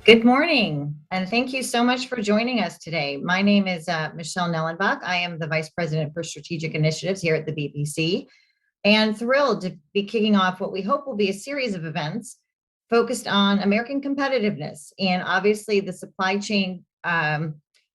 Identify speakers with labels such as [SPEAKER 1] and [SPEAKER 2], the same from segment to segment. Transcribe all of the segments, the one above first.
[SPEAKER 1] Good morning, and thank you so much for joining us today. My name is Michelle Nellenbach. I am the Vice President for Strategic Initiatives here at the BPC, and thrilled to be kicking off what we hope will be a series of events focused on American competitiveness and obviously the supply chain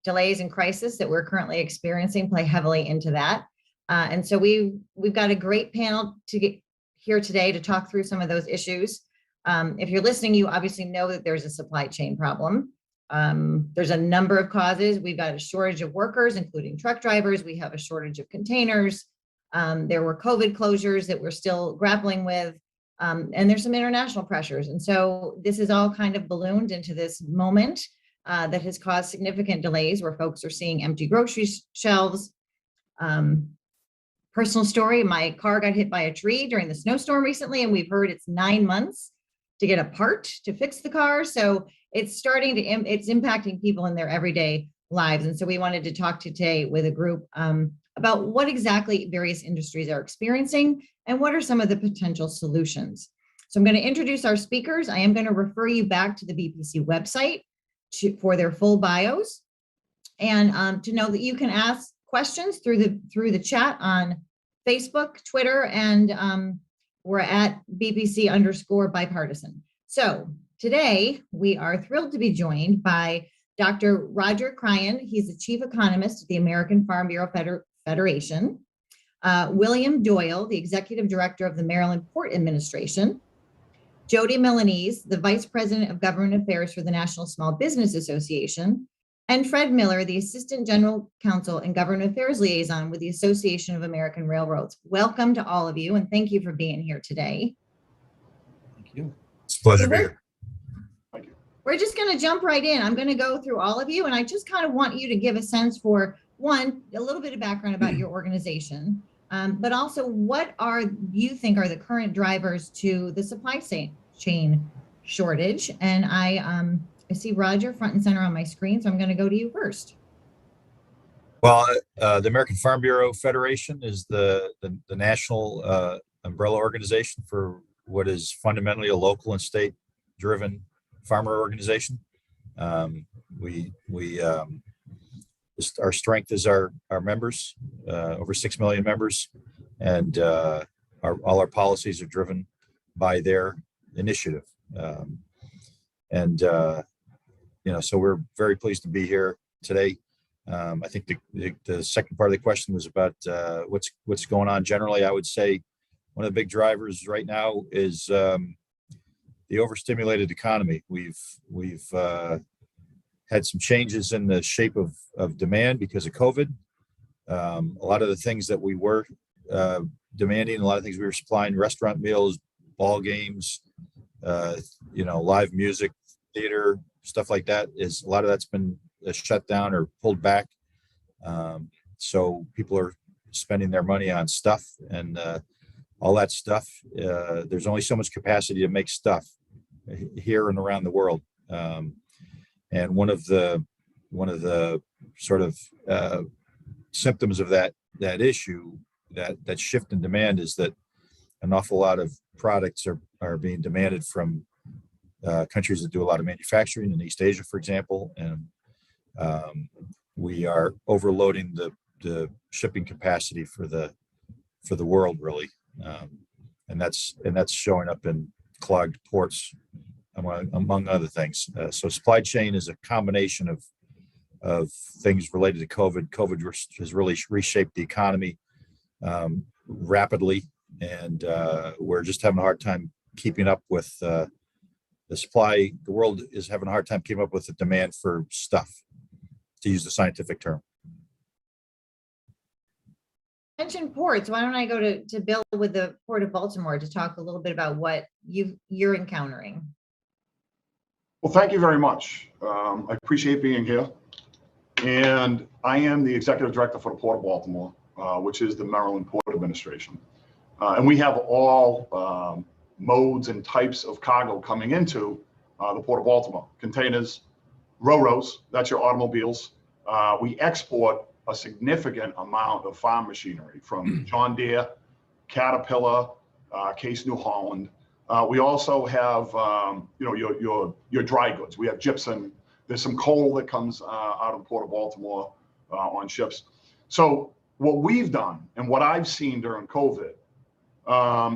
[SPEAKER 1] delays and crisis that we're currently experiencing play heavily into that. And so we've got a great panel to get here today to talk through some of those issues. If you're listening, you obviously know that there's a supply chain problem. There's a number of causes. We've got a shortage of workers, including truck drivers. We have a shortage of containers. There were COVID closures that we're still grappling with. And there's some international pressures. And so this is all kind of ballooned into this moment that has caused significant delays where folks are seeing empty grocery shelves. Personal story, my car got hit by a tree during the snowstorm recently, and we've heard it's 9 months to get a part to fix the car. So it's it's impacting people in their everyday lives. And so we wanted to talk today with a group about what exactly various industries are experiencing and what are some of the potential solutions. So I'm going to introduce our speakers. I am going to refer you back to the BPC website for their full bios, and to know that you can ask questions through the chat on Facebook, Twitter, and we're at BPC_Bipartisan. So today we are thrilled to be joined by Dr. Roger Cryan. He's the Chief Economist at the American Farm Bureau Federation. William Doyle, the Executive Director of the Maryland Port Administration. Jody Milanese, the Vice President of Government Affairs for the National Small Business Association. And Fred Miller, the Assistant General Counsel and Government Affairs Liaison with the Association of American Railroads. Welcome to all of you, and thank you for being here today.
[SPEAKER 2] Thank you.
[SPEAKER 3] It's a pleasure to be here.
[SPEAKER 2] Thank you.
[SPEAKER 1] We're just going to jump right in. I'm going to go through all of you, and I just kind of want you to give a sense for, one, a little bit of background about your organization, but also what you think are the current drivers to the supply chain shortage. And I see Roger front and center on my screen, so I'm going to go to you first.
[SPEAKER 3] Well, the American Farm Bureau Federation is the national umbrella organization for what is fundamentally a local and state-driven farmer organization. Our strength is our members, over 6 million members, and all our policies are driven by their initiative. So we're very pleased to be here today. I think the second part of the question was about what's going on generally. I would say one of the big drivers right now is the overstimulated economy. We've had some changes in the shape of demand because of COVID. A lot of the things that we were demanding, a lot of things we were supplying, restaurant meals, ball games, live music, theater, stuff like that, is a lot of that's been shut down or pulled back. So people are spending their money on stuff, and all that stuff. There's only so much capacity to make stuff here and around the world. And one of the sort of symptoms of that issue, that shift in demand, is that an awful lot of products are being demanded from countries that do a lot of manufacturing in East Asia, for example, and we are overloading the shipping capacity for the world, really, and that's showing up in clogged ports, among other things. So supply chain is a combination of things related to COVID. COVID has really reshaped the economy rapidly, and we're just having a hard time keeping up with the supply. The world is having a hard time keeping up with the demand for stuff, to use the scientific term.
[SPEAKER 1] Mentioned ports. Why don't I go to Bill with the Port of Baltimore to talk a little bit about what you're encountering?
[SPEAKER 2] Well, thank you very much. I appreciate being here. And I am the Executive Director for the Port of Baltimore, which is the Maryland Port Administration. And we have all modes and types of cargo coming into the Port of Baltimore. Containers, ro-ros, that's your automobiles. We export a significant amount of farm machinery from John Deere, Caterpillar, Case New Holland, We also have, your dry goods. We have gypsum. There's some coal that comes out of Port of Baltimore on ships. So what we've done and what I've seen during COVID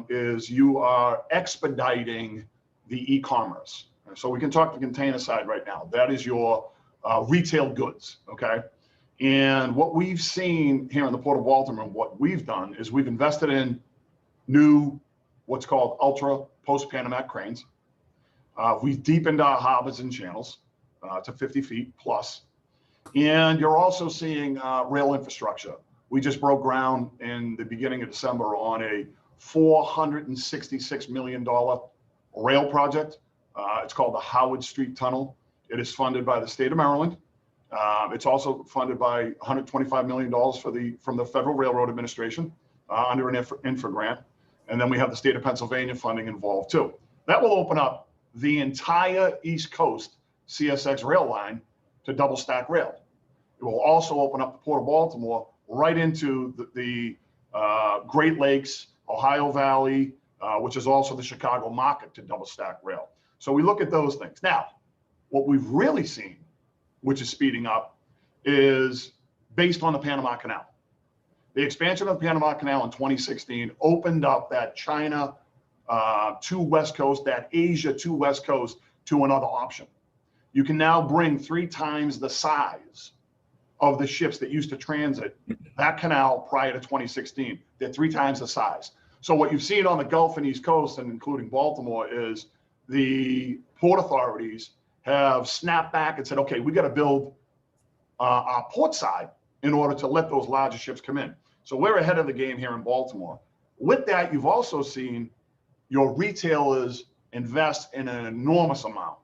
[SPEAKER 2] is you are expediting the e-commerce. So we can talk the container side right now. That is your retail goods, okay? And what we've seen here in the Port of Baltimore, what we've done is we've invested in new, what's called ultra post-Panamax cranes. We've deepened our harbors and channels to 50 feet plus. And you're also seeing rail infrastructure. We just broke ground in the beginning of December on a $466 million rail project. It's called the Howard Street Tunnel. It is funded by the state of Maryland. It's also funded by $125 million from the Federal Railroad Administration under an infra grant. And then we have the state of Pennsylvania funding involved too. That will open up the entire East Coast CSX rail line to double stack rail. It will also open up the Port of Baltimore right into the Great Lakes, Ohio Valley, which is also the Chicago market to double stack rail. So we look at those things. Now, what we've really seen, which is speeding up, is based on the Panama Canal. The expansion of the Panama Canal in 2016 opened up that China to West Coast, that Asia to West Coast to another option. You can now bring 3 times the size of the ships that used to transit that canal prior to 2016. They're 3 times the size. So what you've seen on the Gulf and East Coast, and including Baltimore, is the port authorities have snapped back and said, okay, we got to build our port side in order to let those larger ships come in. So we're ahead of the game here in Baltimore. With that, you've also seen your retailers invest in an enormous amount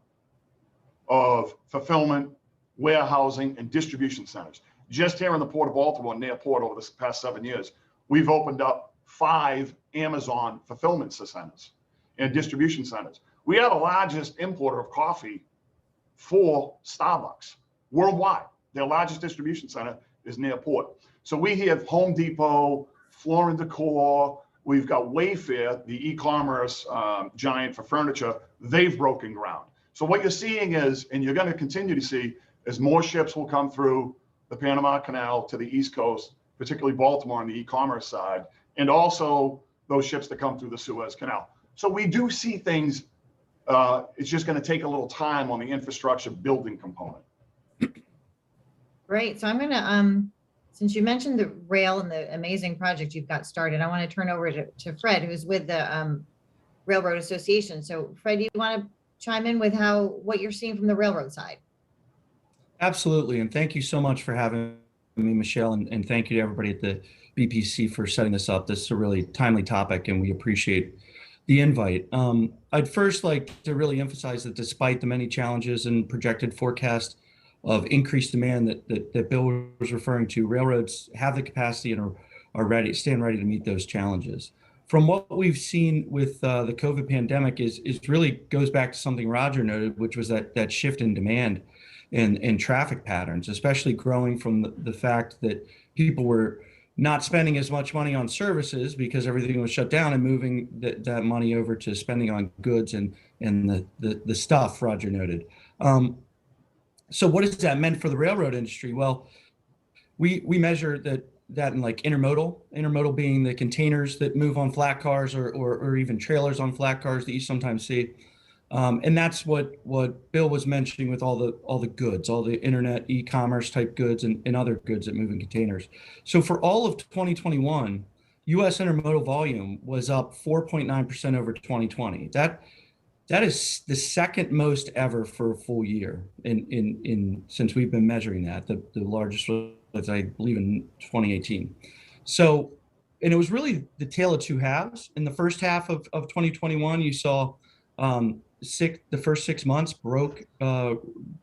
[SPEAKER 2] of fulfillment, warehousing, and distribution centers. Just here in the Port of Baltimore, near port, over the past 7 years, we've opened up 5 Amazon fulfillment centers and distribution centers. We are the largest importer of coffee for Starbucks worldwide. Their largest distribution center is near port. So we have Home Depot, Floor & Decor, we've got Wayfair, the e-commerce giant for furniture. They've broken ground. So what you're seeing is, and you're going to continue to see, is more ships will come through the Panama Canal to the East Coast, particularly Baltimore on the e-commerce side, and also those ships that come through the Suez Canal. So we do see things. It's just going to take a little time on the infrastructure building component.
[SPEAKER 1] Great. So I'm going to, since you mentioned the rail and the amazing project you've got started, I want to turn over to Fred, who's with the Railroad Association. So Fred, do you want to chime in with what you're seeing from the railroad side?
[SPEAKER 4] Absolutely. And thank you so much for having me, Michelle. And thank you to everybody at the BPC for setting this up. This is a really timely topic, and we appreciate the invite. I'd first like to really emphasize that despite the many challenges and projected forecast of increased demand that Bill was referring to, railroads have the capacity and are stand ready to meet those challenges. From what we've seen with the COVID pandemic is really goes back to something Roger noted, which was that shift in demand and traffic patterns, especially growing from the fact that people were not spending as much money on services because everything was shut down, and moving that money over to spending on goods and the stuff Roger noted. So what has that meant for the railroad industry? Well, we measure that in like intermodal being the containers that move on flat cars or even trailers on flat cars that you sometimes see. And that's what Bill was mentioning with all the goods, all the internet e-commerce type goods and other goods that move in containers. So for all of 2021, U.S. intermodal volume was up 4.9% over 2020. That is the second most ever for a full year in since we've been measuring that. The largest was, I believe, in 2018. So, and it was really the tale of two halves. In the first half of 2021, you saw the first 6 months broke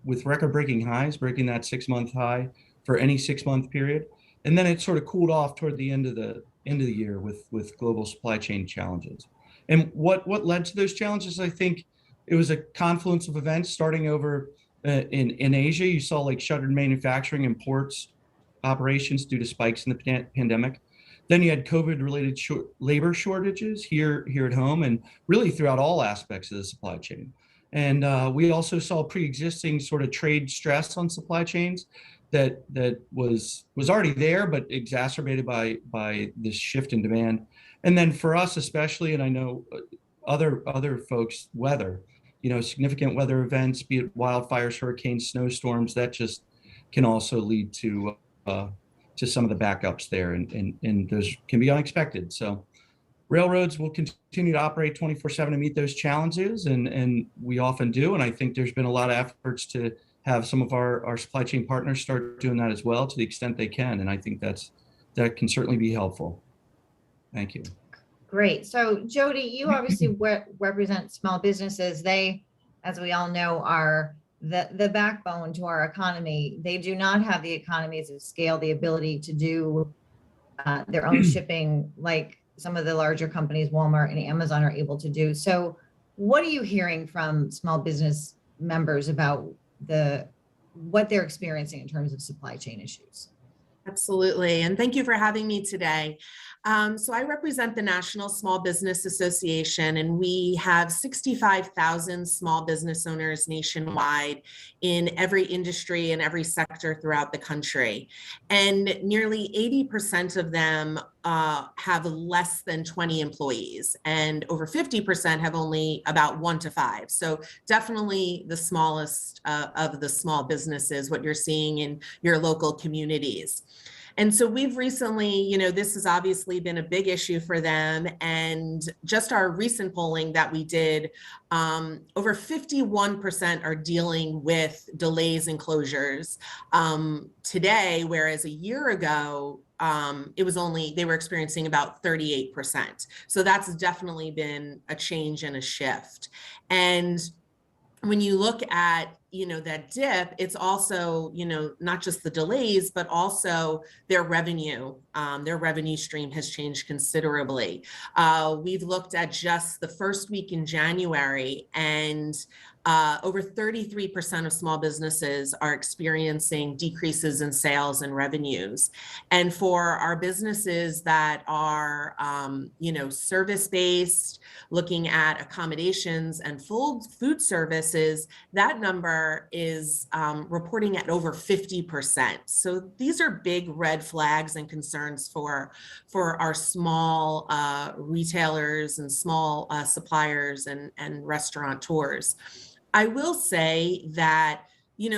[SPEAKER 4] with record-breaking highs, breaking that 6-month high for any 6-month period, and then it sort of cooled off toward the end of the year with global supply chain challenges. And what led to those challenges? I think it was a confluence of events starting over in Asia. You saw like shuttered manufacturing and ports operations due to spikes in the pandemic. Then you had COVID-related labor shortages here at home and really throughout all aspects of the supply chain. And we also saw pre-existing sort of trade stress on supply chains that was already there, but exacerbated by this shift in demand. And then for us especially, and I know other folks, weather, significant weather events, be it wildfires, hurricanes, snowstorms, that just can also lead to some of the backups there, and those can be unexpected. So railroads will continue to operate 24/7 to meet those challenges, and we often do. And I think there's been a lot of efforts to have some of our supply chain partners start doing that as well to the extent they can. And I think that can certainly be helpful. Thank you.
[SPEAKER 1] Great. So Jody, you obviously represent small businesses. They, as we all know, are the backbone to our economy. They do not have the economies of scale, the ability to do their own shipping like some of the larger companies, Walmart and Amazon, are able to do. So what are you hearing from small business members about what they're experiencing in terms of supply chain issues?
[SPEAKER 5] Absolutely. And thank you for having me today. So I represent the National Small Business Association, and we have 65,000 small business owners nationwide in every industry and every sector throughout the country. And nearly 80% of them have less than 20 employees, and over 50% have only about 1 to 5. So definitely the smallest of the small businesses, what you're seeing in your local communities. And so we've recently, this has obviously been a big issue for them. And just our recent polling that we did, over 51% are dealing with delays and closures today, whereas a year ago, they were experiencing about 38%. So that's definitely been a change and a shift. And when you look at, that dip, it's also, not just the delays, but also their revenue stream has changed considerably. We've looked at just the first week in January, and over 33% of small businesses are experiencing decreases in sales and revenues. And for our businesses that are, service-based, looking at accommodations and food services, that number is reporting at over 50%. So these are big red flags and concerns for our small retailers and small suppliers and restaurateurs. I will say that,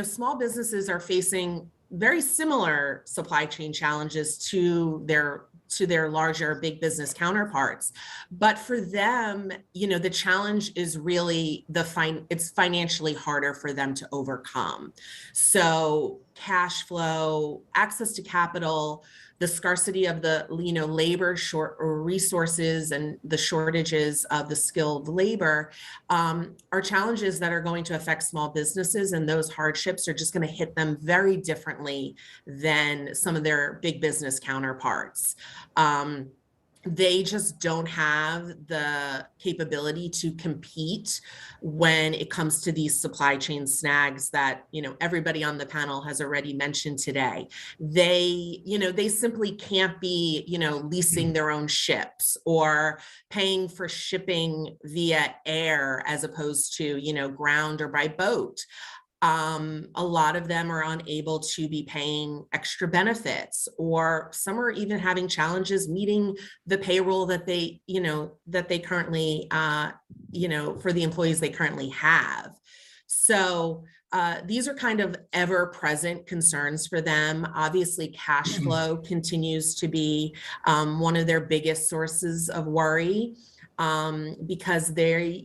[SPEAKER 5] small businesses are facing very similar supply chain challenges to their larger big business counterparts. But for them, the challenge is really it's financially harder for them to overcome. So cash flow, access to capital, the scarcity of the labor resources and the shortages of the skilled labor are challenges that are going to affect small businesses, and those hardships are just going to hit them very differently than some of their big business counterparts. They just don't have the capability to compete when it comes to these supply chain snags that, everybody on the panel has already mentioned today. They simply can't be, leasing their own ships or paying for shipping via air as opposed to, ground or by boat. A lot of them are unable to be paying extra benefits, or some are even having challenges meeting the payroll that they currently, for the employees they currently have. So these are kind of ever-present concerns for them. Obviously, cash flow continues to be one of their biggest sources of worry. Because they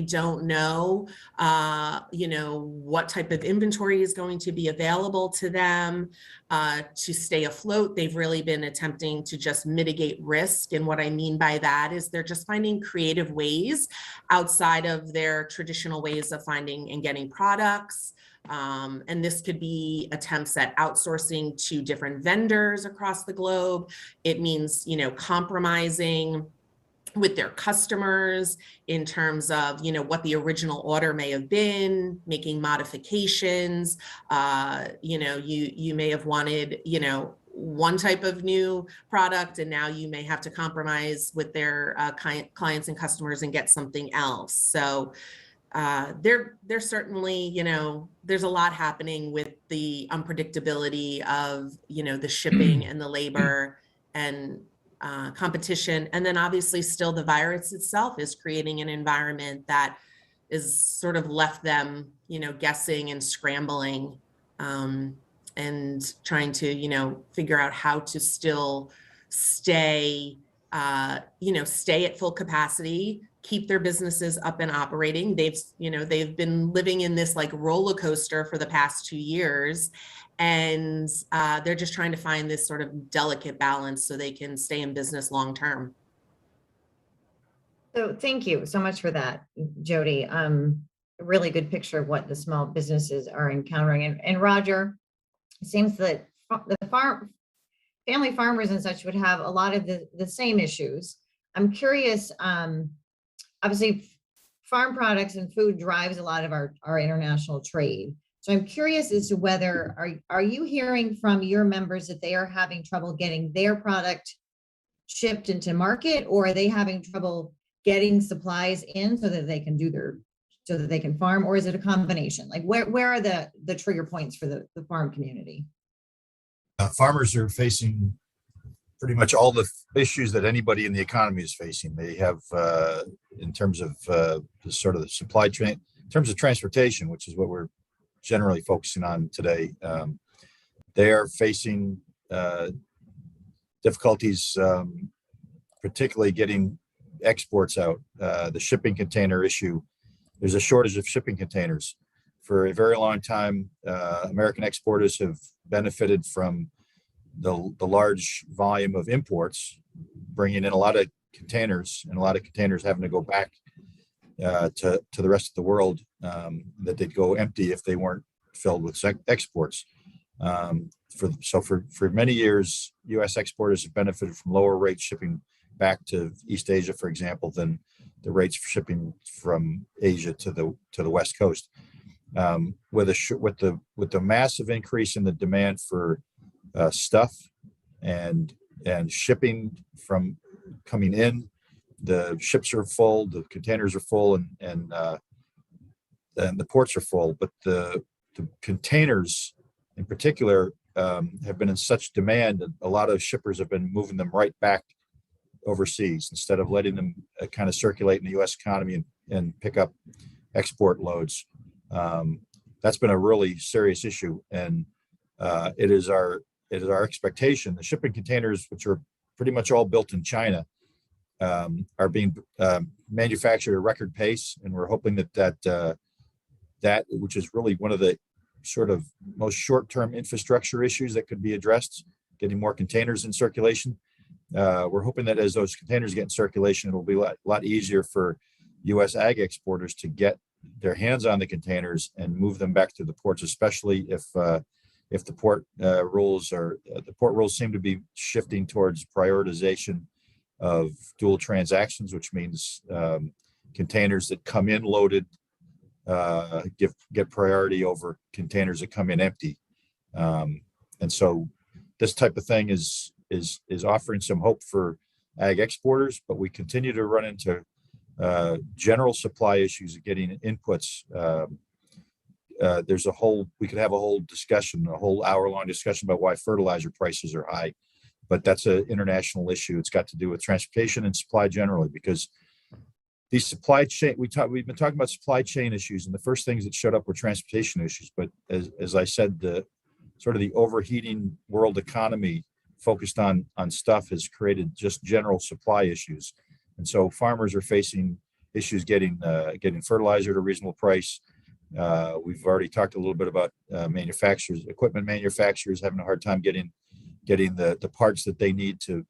[SPEAKER 5] don't know, what type of inventory is going to be available to them to stay afloat. They've really been attempting to just mitigate risk. And what I mean by that is they're just finding creative ways outside of their traditional ways of finding and getting products. And this could be attempts at outsourcing to different vendors across the globe. It means, compromising with their customers in terms of, what the original order may have been, making modifications. You may have wanted, one type of new product, and now you may have to compromise with their clients and customers and get something else. So there's certainly, there's a lot happening with the unpredictability of, the shipping and the labor and competition. And then obviously still the virus itself is creating an environment that is sort of left them, guessing and scrambling and trying to, figure out how to still stay, stay at full capacity, keep their businesses up and operating. They've been living in this like roller coaster for the past 2 years, and they're just trying to find this sort of delicate balance so they can stay in business long term.
[SPEAKER 1] So thank you so much for that, Jody. A really good picture of what the small businesses are encountering. And Roger, it seems that the family farmers and such would have a lot of the same issues. I'm curious, obviously farm products and food drives a lot of our international trade. So I'm curious as to whether, are you hearing from your members that they are having trouble getting their product shipped into market, or are they having trouble getting supplies in so that they can so that they can farm, or is it a combination? Like where are the trigger points for the farm community?
[SPEAKER 3] Farmers are facing pretty much all the issues that anybody in the economy is facing. They have, in terms of the sort of the supply chain, in terms of transportation, which is what we're generally focusing on today. They are facing difficulties, particularly getting exports out. The shipping container issue, there's a shortage of shipping containers. For a very long time, American exporters have benefited from the large volume of imports, bringing in a lot of containers, and a lot of containers having to go back to the rest of the world, that they'd go empty if they weren't filled with exports. For many years, U.S. exporters have benefited from lower rates shipping back to East Asia, for example, than the rates for shipping from Asia to the West Coast. With the massive increase in the demand for stuff and shipping from coming in, the ships are full, the containers are full, and the ports are full. But the containers, in particular, have been in such demand that a lot of shippers have been moving them right back overseas instead of letting them kind of circulate in the U.S. economy and pick up export loads. That's been a really serious issue, and it is our expectation. The shipping containers, which are pretty much all built in China, are being manufactured at a record pace, and we're hoping that which is really one of the sort of most short-term infrastructure issues that could be addressed, getting more containers in circulation. We're hoping that as those containers get in circulation, it'll be a lot easier for U.S. ag exporters to get their hands on the containers and move them back to the ports, especially if the port rules seem to be shifting towards prioritization of dual transactions, which means containers that come in loaded get priority over containers that come in empty. And so this type of thing is offering some hope for ag exporters, but we continue to run into general supply issues of getting inputs. We could have a whole discussion, a whole hour-long discussion about why fertilizer prices are high, but that's an international issue. It's got to do with transportation and supply generally, because these supply chain, we've been talking about supply chain issues, and the first things that showed up were transportation issues. But as I said, the sort of the overheating world economy focused on stuff has created just general supply issues. And so farmers are facing issues getting fertilizer at a reasonable price. We've already talked a little bit about equipment manufacturers having a hard time getting the parts that they need to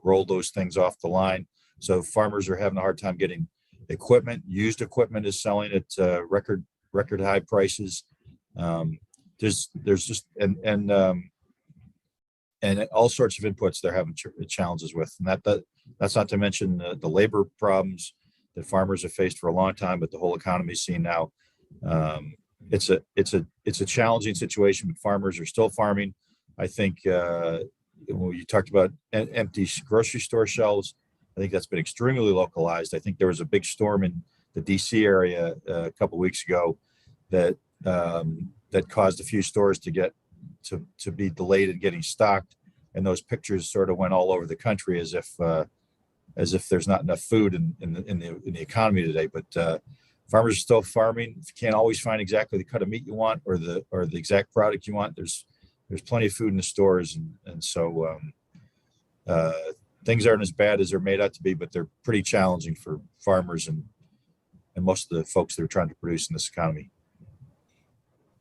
[SPEAKER 3] roll those things off the line. So farmers are having a hard time getting equipment. Used equipment is selling at record high prices. There's just and all sorts of inputs they're having challenges with, and that's not to mention the labor problems that farmers have faced for a long time, but the whole economy is seeing now. It's a challenging situation, but farmers are still farming. I think when you talked about empty grocery store shelves, I think that's been extremely localized. I think there was a big storm in the DC area a couple of weeks ago that that caused a few stores to get to be delayed in getting stocked, and those pictures sort of went all over the country as if there's not enough food in the economy today. But farmers are still farming. If you can't always find exactly the cut of meat you want or the exact product you want, there's plenty of food in the stores, and so things aren't as bad as they're made out to be, but they're pretty challenging for farmers and most of the folks that are trying to produce in this economy.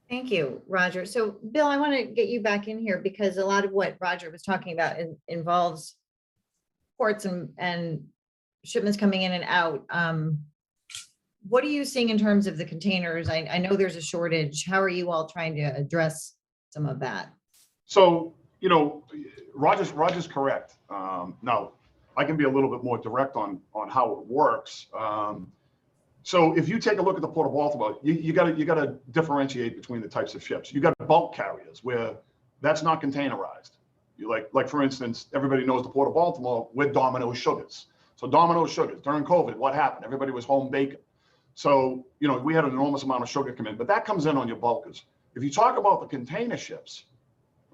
[SPEAKER 1] Thank you, Roger. So Bill, I want to get you back in here because a lot of what Roger was talking about involves ports and shipments coming in and out. What are you seeing in terms of the containers? I know there's a shortage. How are you all trying to address some of that?
[SPEAKER 2] So, Roger's correct. Now, I can be a little bit more direct on how it works. So if you take a look at the Port of Baltimore, you got to differentiate between the types of ships. You got bulk carriers where that's not containerized. You like for instance, everybody knows the Port of Baltimore with Domino's Sugars. So Domino's Sugars during COVID, what happened? Everybody was home baking. So we had an enormous amount of sugar come in, but that comes in on your bulkers. If you talk about the container ships,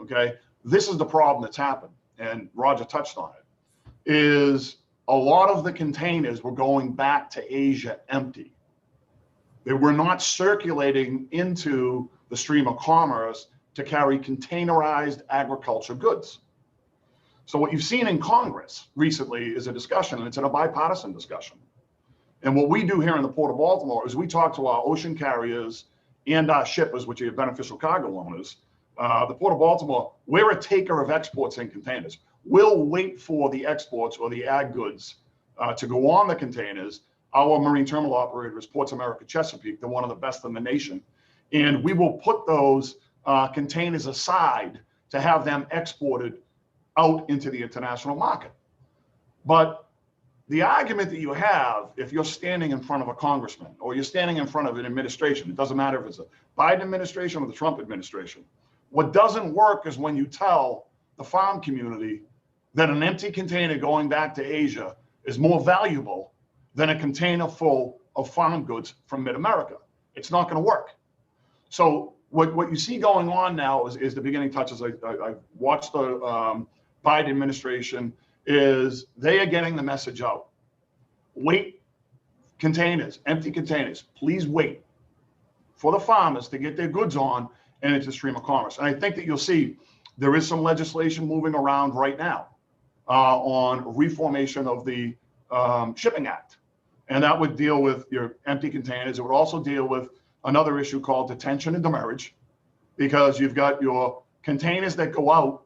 [SPEAKER 2] okay, this is the problem that's happened, and Roger touched on it, is a lot of the containers were going back to Asia empty. They were not circulating into the stream of commerce to carry containerized agriculture goods. So what you've seen in Congress recently is a discussion, and it's in a bipartisan discussion. And what we do here in the Port of Baltimore is we talk to our ocean carriers and our shippers, which are beneficial cargo owners. The Port of Baltimore, we're a taker of exports in containers. We'll wait for the exports or the ag goods to go on the containers. Our marine terminal operator is Ports America Chesapeake. They're one of the best in the nation. And we will put those containers aside to have them exported out into the international market. But the argument that you have, if you're standing in front of a congressman or you're standing in front of an administration, it doesn't matter if it's a Biden administration or the Trump administration, what doesn't work is when you tell the farm community that an empty container going back to Asia is more valuable than a container full of farm goods from mid-America. It's not going to work. So what you see going on now is the beginning touches. I watched the Biden administration is they are getting the message out. Wait, containers, empty containers, please wait for the farmers to get their goods on and into the stream of commerce. And I think that you'll see there is some legislation moving around right now on reformation of the Shipping Act. And that would deal with your empty containers. It would also deal with another issue called detention and demurrage, because you've got your containers that go out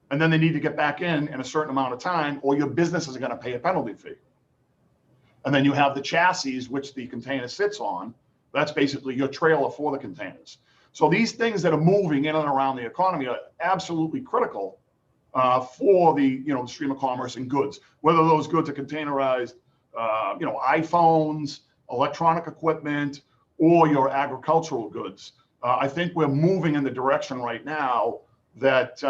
[SPEAKER 2] and then they need to get back in a certain amount of time, or your business is going to pay a penalty fee. And then you have the chassis, which the container sits on. That's basically your trailer for the containers. So these things that are moving in and around the economy are absolutely critical for the stream of commerce and goods, whether those goods are containerized, iPhones, electronic equipment, or your agricultural goods. I think we're moving in the direction right now that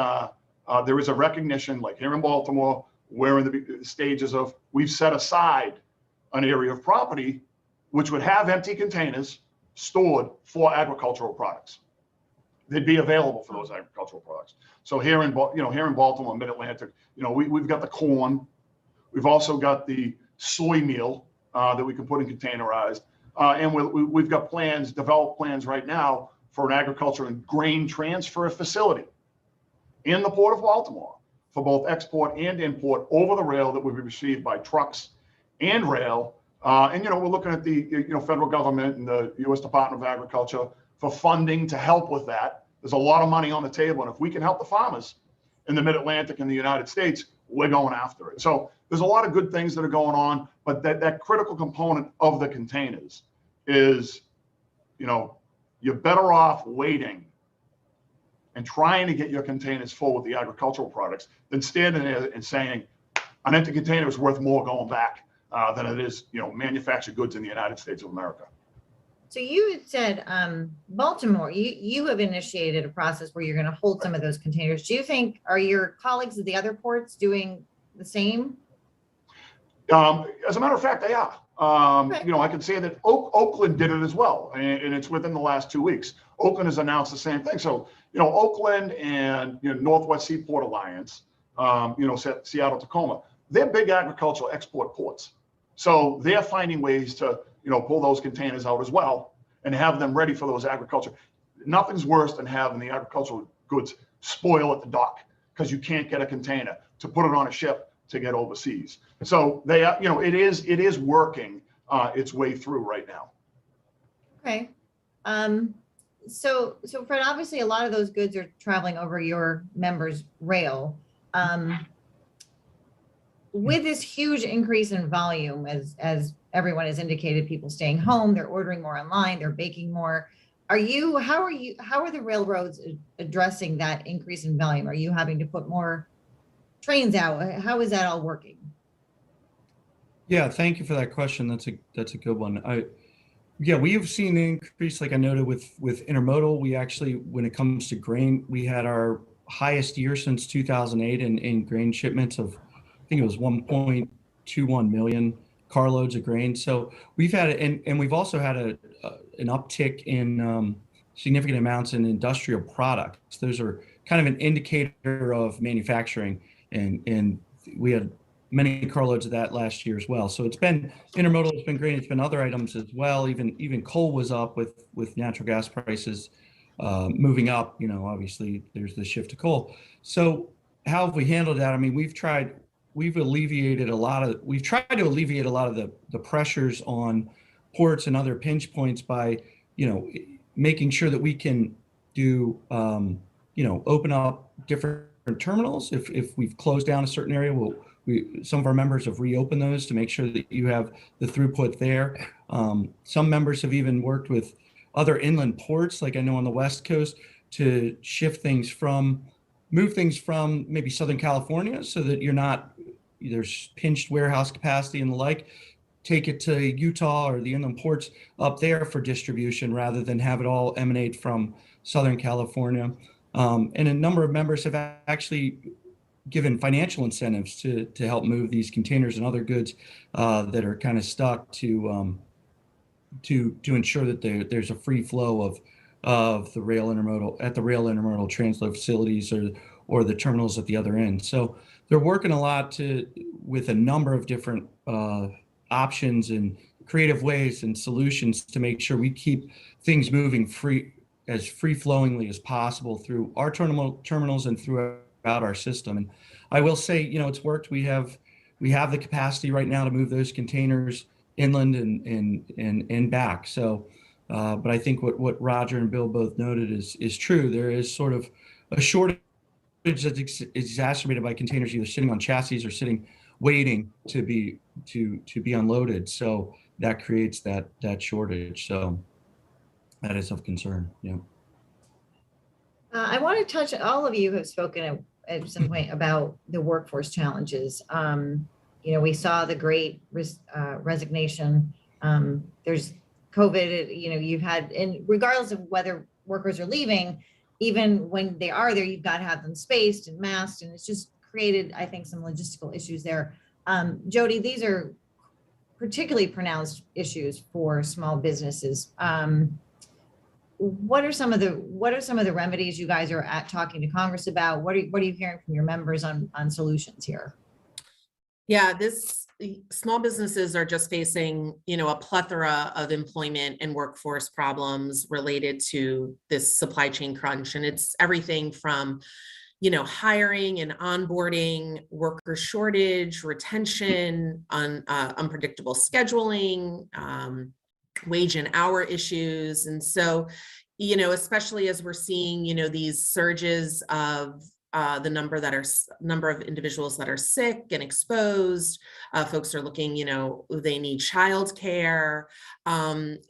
[SPEAKER 2] there is a recognition, like here in Baltimore, we're in the stages of, we've set aside an area of property which would have empty containers stored for agricultural products. They'd be available for those agricultural products. So here in Baltimore, Mid-Atlantic, we've got the corn. We've also got the soy meal that we can put in containerized. And we've got developed plans right now for an agriculture and grain transfer facility in the Port of Baltimore for both export and import over the rail that would be received by trucks and rail. And we're looking at the federal government and the U.S. Department of Agriculture for funding to help with that. There's a lot of money on the table, and if we can help the farmers in the Mid-Atlantic and the United States, we're going after it. So there's a lot of good things that are going on, but that critical component of the containers is, you're better off waiting and trying to get your containers full with the agricultural products than standing there and saying an empty container is worth more going back than it is, manufactured goods in the United States of America.
[SPEAKER 1] So you had said Baltimore, you have initiated a process where you're going to hold some of those containers. Do you think, are your colleagues at the other ports doing the same?
[SPEAKER 2] As a matter of fact, they are.
[SPEAKER 1] Okay.
[SPEAKER 2] I can say that Oakland did it as well, and it's within the last 2 weeks. Oakland has announced the same thing. So, Oakland and Northwest Seaport Alliance, Seattle, Tacoma, they're big agricultural export ports. So they're finding ways to, pull those containers out as well and have them ready for those agriculture. Nothing's worse than having the agricultural goods spoil at the dock because you can't get a container to put it on a ship to get overseas. So they, it is working its way through right now.
[SPEAKER 1] Okay. So Fred, obviously a lot of those goods are traveling over your members' rail. With this huge increase in volume, as everyone has indicated, people staying home, they're ordering more online, they're baking more. How are the railroads addressing that increase in volume? Are you having to put more trains out? How is that all working?
[SPEAKER 4] Yeah, thank you for that question. That's a good one. We have seen an increase, like I noted with Intermodal. We actually, when it comes to grain, we had our highest year since 2008 in grain shipments of, I think it was 1.21 million carloads of grain. So we've had, and we've also had an uptick in significant amounts in industrial products. Those are kind of an indicator of manufacturing, and we had many carloads of that last year as well. So it's been Intermodal, it's been great. It's been other items as well. Even coal was up with natural gas prices moving up. Obviously there's the shift to coal. So how have we handled that? I mean, we've tried to alleviate a lot of the pressures on ports and other pinch points by, making sure that we can do, open up different terminals. If we've closed down a certain area, some of our members have reopened those to make sure that you have the throughput there. Some members have even worked with other inland ports, like I know on the West Coast, to move things from maybe Southern California so that there's pinched warehouse capacity and the like, take it to Utah or the inland ports up there for distribution rather than have it all emanate from Southern California. And a number of members have actually given financial incentives to help move these containers and other goods that are kind of stuck to ensure that there's a free flow of the rail intermodal transload facilities or the terminals at the other end. So they're working a lot with a number of different options and creative ways and solutions to make sure we keep things moving as free flowingly as possible through our terminals and throughout our system. And I will say, it's worked. We have the capacity right now to move those containers inland and back. So, but I think what Roger and Bill both noted is true. There is sort of a shortage that's exacerbated by containers either sitting on chassis or waiting to be unloaded. So that creates that shortage. So that is of concern. Yeah.
[SPEAKER 1] I want to touch. All of you have spoken at some point about the workforce challenges. We saw the great resignation. There's COVID. You've had, and regardless of whether workers are leaving, even when they are there, you've got to have them spaced and masked, and it's just created, I think, some logistical issues there. Jody, these are particularly pronounced issues for small businesses. What are some of the remedies you guys are talking to Congress about? What are you hearing from your members on solutions here?
[SPEAKER 5] Yeah, small businesses are just facing, a plethora of employment and workforce problems related to this supply chain crunch. And it's everything from, hiring and onboarding, worker shortage, retention, unpredictable scheduling, wage and hour issues. And so, especially as we're seeing, these surges of the number of individuals that are sick and exposed, folks are looking, they need childcare.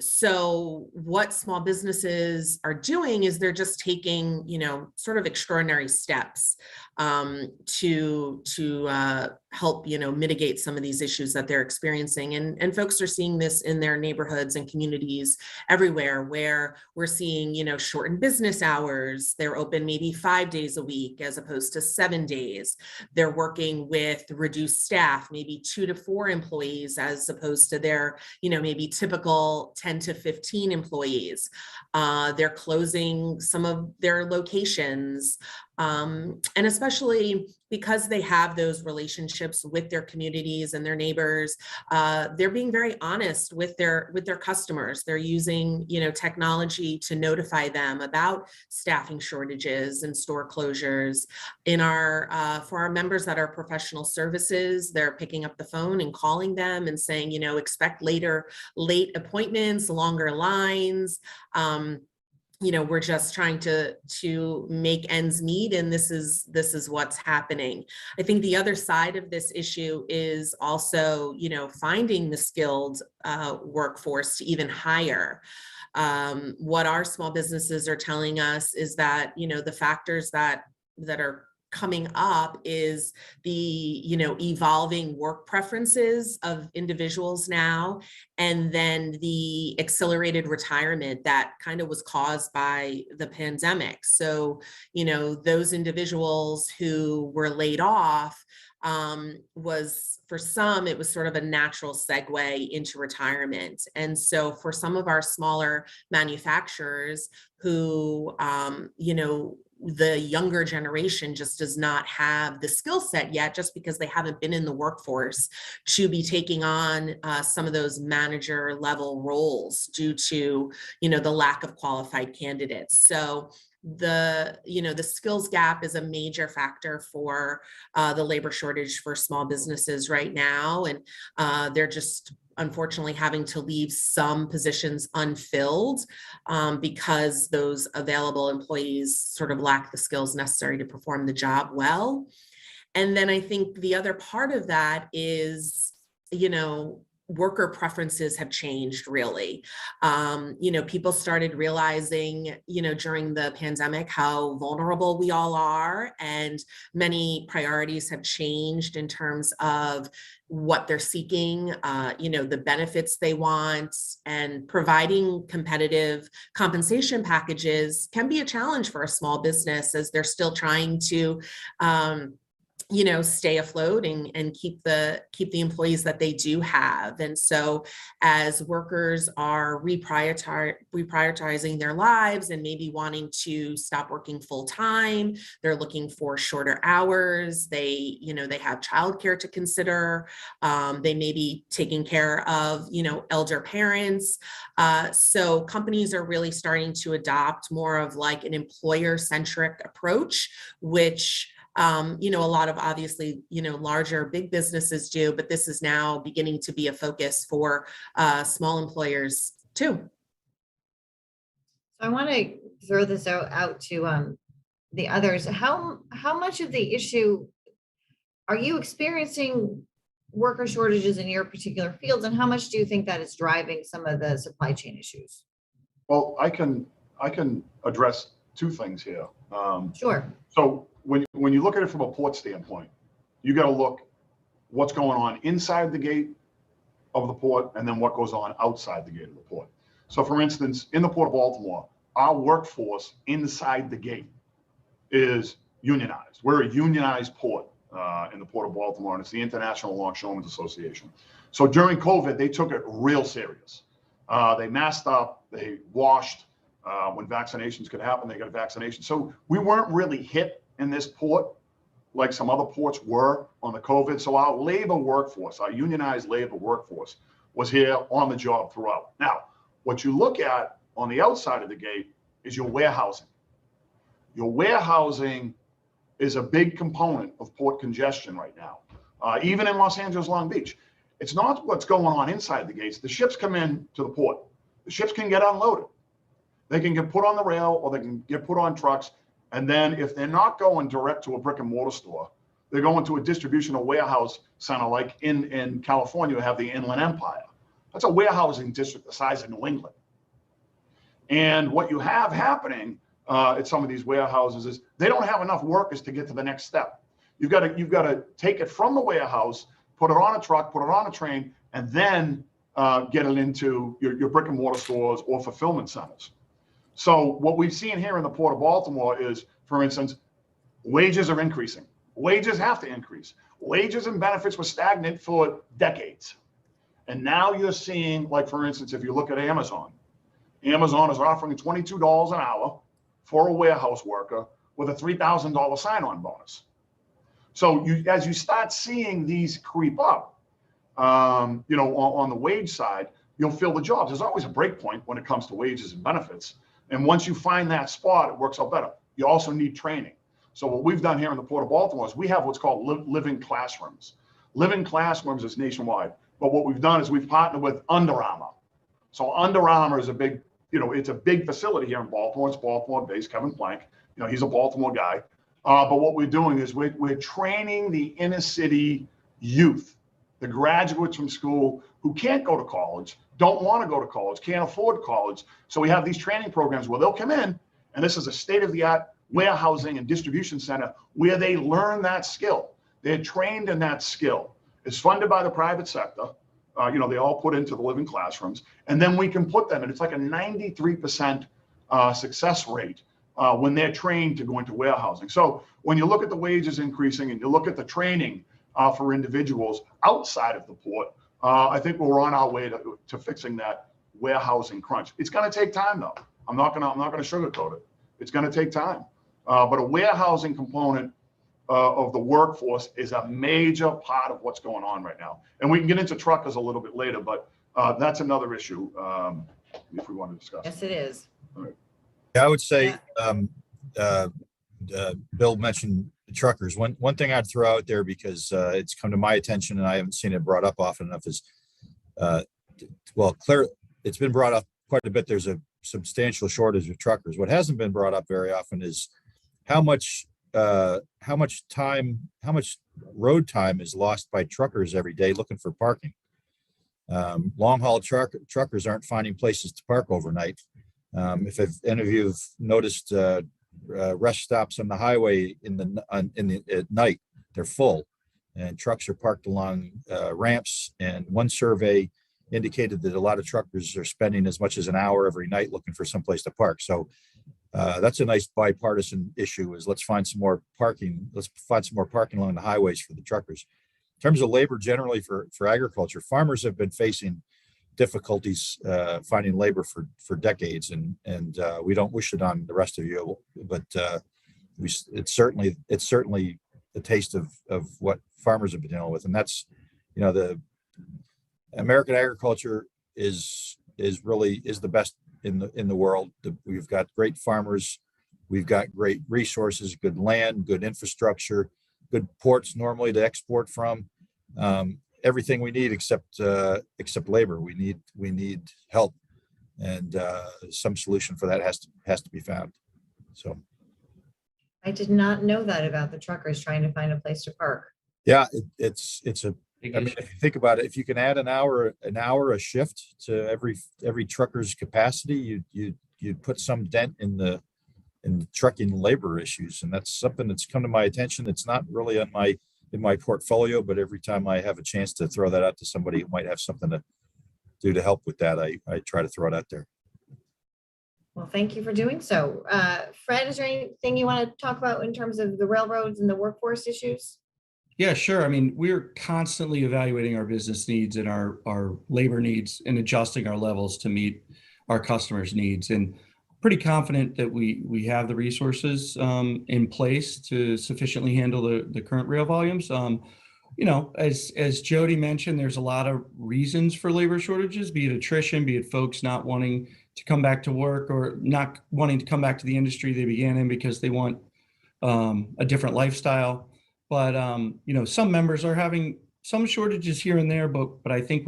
[SPEAKER 5] So what small businesses are doing is they're just taking, sort of extraordinary steps to help, mitigate some of these issues that they're experiencing. And folks are seeing this in their neighborhoods and communities everywhere, where we're seeing, shortened business hours. They're open maybe 5 days a week as opposed to 7 days. They're working with reduced staff, maybe 2 to 4 employees as opposed to their, maybe typical 10 to 15 employees. They're closing some of their locations. And especially because they have those relationships with their communities and their neighbors, they're being very honest with their customers. They're using, technology to notify them about staffing shortages and store closures. For our members that are professional services, they're picking up the phone and calling them and saying, expect late appointments, longer lines. We're just trying to make ends meet, and this is what's happening. I think the other side of this issue is also, finding the skilled workforce to even hire. What our small businesses are telling us is that, the factors that are coming up is the, evolving work preferences of individuals now, and then the accelerated retirement that kind of was caused by the pandemic. So, those individuals who were laid off, for some, it was sort of a natural segue into retirement. And so for some of our smaller manufacturers who, the younger generation just does not have the skill set yet, just because they haven't been in the workforce, to be taking on some of those manager level roles due to, the lack of qualified candidates. So the skills gap is a major factor for the labor shortage for small businesses right now. And they're just unfortunately having to leave some positions unfilled because those available employees sort of lack the skills necessary to perform the job well. And then I think the other part of that is, worker preferences have changed, really. People started realizing, during the pandemic, how vulnerable we all are, and many priorities have changed in terms of what they're seeking, the benefits they want, and providing competitive compensation packages can be a challenge for a small business as they're still trying to stay afloat and keep the employees that they do have. And so as workers are reprioritizing their lives and maybe wanting to stop working full time, they're looking for shorter hours. They have childcare to consider. They may be taking care of, elder parents. So companies are really starting to adopt more of like an employer-centric approach, which a lot of obviously, larger big businesses do, but this is now beginning to be a focus for small employers too.
[SPEAKER 1] So I want to throw this out to the others. How much of the issue are you experiencing worker shortages in your particular fields, and how much do you think that is driving some of the supply chain issues?
[SPEAKER 2] Well, I can address two things here.
[SPEAKER 1] Sure.
[SPEAKER 2] So when you look at it from a port standpoint, you got to look what's going on inside the gate of the port and then what goes on outside the gate of the port. So for instance, in the Port of Baltimore, our workforce inside the gate is unionized. We're a unionized port in the Port of Baltimore, and it's the International Longshoremen's Association. So during COVID, they took it real serious. They masked up, they washed. When vaccinations could happen, they got a vaccination. So we weren't really hit in this port like some other ports were on the COVID. So our labor workforce, our unionized labor workforce, was here on the job throughout. Now, what you look at on the outside of the gate is your warehousing. Your warehousing is a big component of port congestion right now, even in Los Angeles, Long Beach. It's not what's going on inside the gates. The ships come in to the port. The ships can get unloaded. They can get put on the rail or they can get put on trucks. And then if they're not going direct to a brick and mortar store, they're going to a distribution or warehouse center like in California, we have the Inland Empire. That's a warehousing district the size of New England. And what you have happening at some of these warehouses is they don't have enough workers to get to the next step. You've got to take it from the warehouse, put it on a truck, put it on a train, and then get it into your brick and mortar stores or fulfillment centers. So what we've seen here in the Port of Baltimore is, for instance, wages are increasing. Wages have to increase. Wages and benefits were stagnant for decades. And now you're seeing, like, for instance, if you look at Amazon, Amazon is offering $22 an hour for a warehouse worker with a $3,000 sign-on bonus. So as you start seeing these creep up, on the wage side, you'll fill the jobs. There's always a break point when it comes to wages and benefits. And once you find that spot, it works out better. You also need training. So what we've done here in the Port of Baltimore is we have what's called living classrooms. Living classrooms is nationwide. But what we've done is we've partnered with Under Armour. So Under Armour is a big, it's a big facility here in Baltimore. It's Baltimore-based. Kevin Plank, he's a Baltimore guy. But what we're doing is we're training the inner city youth, the graduates from school who can't go to college, don't want to go to college, can't afford college. So we have these training programs where they'll come in, and this is a state-of-the-art warehousing and distribution center where they learn that skill. They're trained in that skill. It's funded by the private sector. They all put into the living classrooms, and then we can put them, and it's like a 93% success rate when they're trained to go into warehousing. So when you look at the wages increasing and you look at the training for individuals outside of the port, I think we're on our way to fixing that warehousing crunch. It's going to take time, though. I'm not going to sugarcoat it. It's going to take time. But a warehousing component of the workforce is a major part of what's going on right now. And we can get into truckers a little bit later, but that's another issue if we want to discuss.
[SPEAKER 1] Yes, it is.
[SPEAKER 2] All right.
[SPEAKER 3] Yeah, I would say, Bill mentioned the truckers. One thing I'd throw out there, because it's come to my attention and I haven't seen it brought up often enough, is, it's been brought up quite a bit. There's a substantial shortage of truckers. What hasn't been brought up very often is how much road time is lost by truckers every day looking for parking. Long haul truckers aren't finding places to park overnight. If any of you have noticed rest stops on the highway at night, they're full, and trucks are parked along ramps. And one survey indicated that a lot of truckers are spending as much as an hour every night looking for some place to park. So that's a nice bipartisan issue, is let's find some more parking. Let's find some more parking along the highways for the truckers. In terms of labor generally for agriculture, farmers have been facing difficulties finding labor for decades, and we don't wish it on the rest of you, but it's certainly a taste of what farmers have been dealing with. And that's, the American agriculture is the best in the world. We've got great farmers, we've got great resources, good land, good infrastructure, good ports normally to export from. Everything we need except labor. We need help, and some solution for that has to be found. So
[SPEAKER 1] I did not know that about the truckers trying to find a place to park.
[SPEAKER 3] Yeah, it's a. I mean, if you think about it, if you can add an hour a shift to every trucker's capacity, you'd put some dent in the trucking labor issues, and that's something that's come to my attention. It's not really in my portfolio, but every time I have a chance to throw that out to somebody who might have something to do to help with that, I try to throw it out there.
[SPEAKER 1] Well, thank you for doing so. Fred, is there anything you want to talk about in terms of the railroads and the workforce issues?
[SPEAKER 4] Yeah, sure. I mean, we're constantly evaluating our business needs and our labor needs and adjusting our levels to meet our customers' needs. And pretty confident that we have the resources in place to sufficiently handle the current rail volumes. As Jody mentioned, there's a lot of reasons for labor shortages, be it attrition, be it folks not wanting to come back to work or not wanting to come back to the industry they began in because they want a different lifestyle. But some members are having some shortages here and there, but I think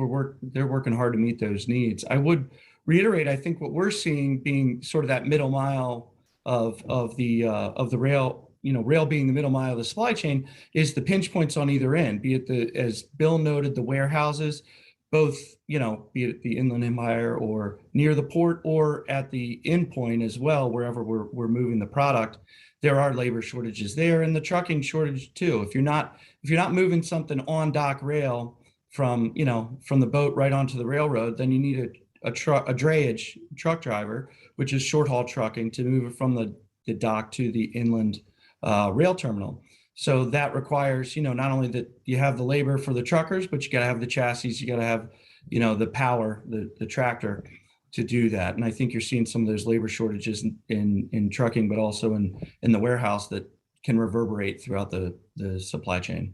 [SPEAKER 4] they're working hard to meet those needs. I would reiterate, I think what we're seeing being sort of that middle mile of the rail, rail being the middle mile of the supply chain, is the pinch points on either end, be it as Bill noted, the warehouses, both, be it the Inland Empire or near the port or at the endpoint as well, wherever we're moving the product, there are labor shortages there, and the trucking shortage too. If you're not moving something on dock rail from the boat right onto the railroad, then you need a drayage truck driver, which is short haul trucking, to move it from the dock to the inland rail terminal. So that requires, not only that you have the labor for the truckers, but you got to have the chassis, you got to have, the power, the tractor to do that. And I think you're seeing some of those labor shortages in trucking, but also in the warehouse that can reverberate throughout the supply chain.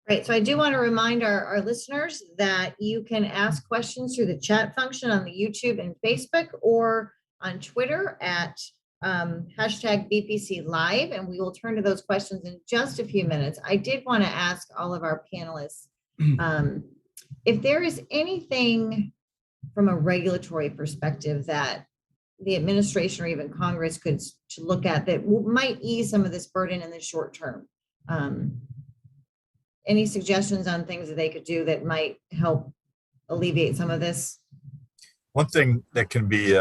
[SPEAKER 1] Great. So I do want to remind our listeners that you can ask questions through the chat function on the YouTube and Facebook, or on Twitter at hashtag BPC Live, and we will turn to those questions in just a few minutes. I did want to ask all of our panelists if there is anything from a regulatory perspective that the administration or even Congress could look at that might ease some of this burden in the short term. Any suggestions on things that they could do that might help alleviate some of this?
[SPEAKER 3] One thing that can be